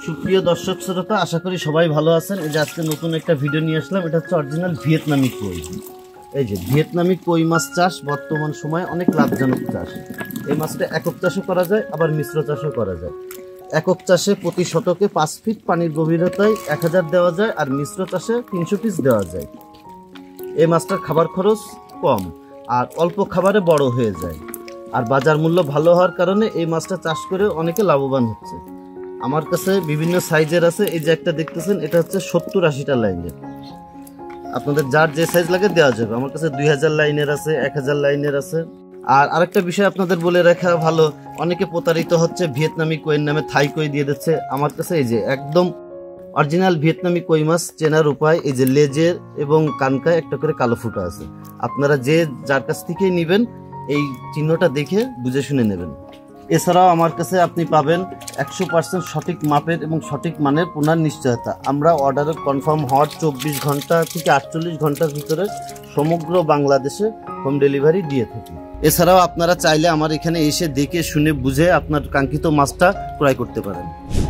সুপ্রিয় দর্শক শ্রোতা, আশা করি সবাই ভালো আছেন। এই যে আজকে নতুন একটা ভিডিও নিয়ে আসলাম। এটা হচ্ছে অরিজিনাল ভিয়েতনামি কই। এই যে ভিয়েতনামি কই মাছ চাষ বর্তমান সময়ে অনেক লাভজনক চাষ। এই মাছটা একক চাষও করা যায়, আবার মিশ্র চাষও করা যায়। একক চাষে প্রতি শতকে 5 ফিট পানির গভীরতায় 1000 দেওয়া যায়, আর মিশ্র চাষে 300 পিস দেওয়া যায়। এই মাছটার খাবার খরচ কম আর অল্প খাবারে বড় হয়ে যায়, আর বাজার মূল্য ভালো হওয়ার কারণে এই মাছটা চাষ করে অনেকে লাভবান হচ্ছে। আমার কাছে বিভিন্ন সাইজের আছে। এই যে একটা দেখতেছেন, এটা হচ্ছে 70-80টা লাইনের। আপনাদের যার যে সাইজ লাগে দেওয়া যাবে। আমার কাছে 2000 লাইনের আছে, 1000 লাইনের আছে। আর আরেকটা বিষয় আপনাদের বলে রাখা ভালো, অনেকে প্রতারিত হচ্ছে, ভিয়েতনামি কইয়ের নামে থাই কই দিয়ে দিচ্ছে। আমার কাছে এই যে একদম অরিজিনাল ভিয়েতনামি কই মাছ চেনার উপায়, এই যে লেজের এবং কানকায় একটা করে কালো ফুটা আছে। আপনারা যার কাছ থেকেই নেবেন এই চিহ্নটা দেখে বুঝে শুনে নেবেন। এছাড়াও আমার কাছে আপনি পাবেন 100% সঠিক মাপের এবং সঠিক মানের পোনার নিশ্চয়তা। আমরা অর্ডারের কনফার্ম হওয়ার 24 ঘন্টা থেকে 48 ঘন্টার ভিতরে সমগ্র বাংলাদেশে হোম ডেলিভারি দিয়ে থাকি। এছাড়াও আপনারা চাইলে আমার এখানে এসে দেখে শুনে বুঝে আপনার কাঙ্ক্ষিত মাছটা ক্রয় করতে পারেন।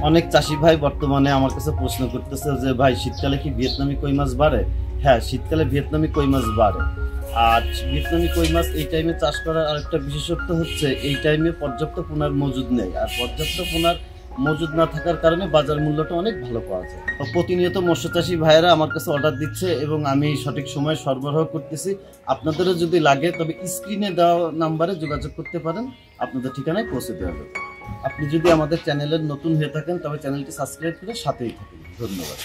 অনেক চাষি ভাই বর্তমানে আমার কাছে প্রশ্ন করতেছে যে ভাই, শীতকালে কি ভিয়েতনামি কই মাছ বাড়ে? হ্যাঁ, শীতকালে ভিয়েতনামি কই মাছ বাড়ে। আর ভিয়েতনামি কই মাছ এই টাইমে চাষ করার আরেকটা বিশেষত্ব হচ্ছে, এই টাইমে পর্যাপ্ত পোনার মজুদ নেই। আর পর্যাপ্ত পোনার মজুদ না থাকার কারণে বাজার মূল্যটা অনেক ভালো পাওয়া যায়। প্রতিনিয়ত মৎস্যচাষী ভাইয়েরা আমার কাছে অর্ডার দিচ্ছে এবং আমি সঠিক সময়ে সরবরাহ করতেছি। আপনাদেরও যদি লাগে তবে স্ক্রিনে দেওয়া নাম্বারে যোগাযোগ করতে পারেন, আপনাদের ঠিকানায় পৌঁছে দেওয়া যাবে। আপনি যদি আমাদের চ্যানেলের নতুন হয়ে থাকেন তবে চ্যানেলটি সাবস্ক্রাইব করে সাথেই থাকুন। ধন্যবাদ।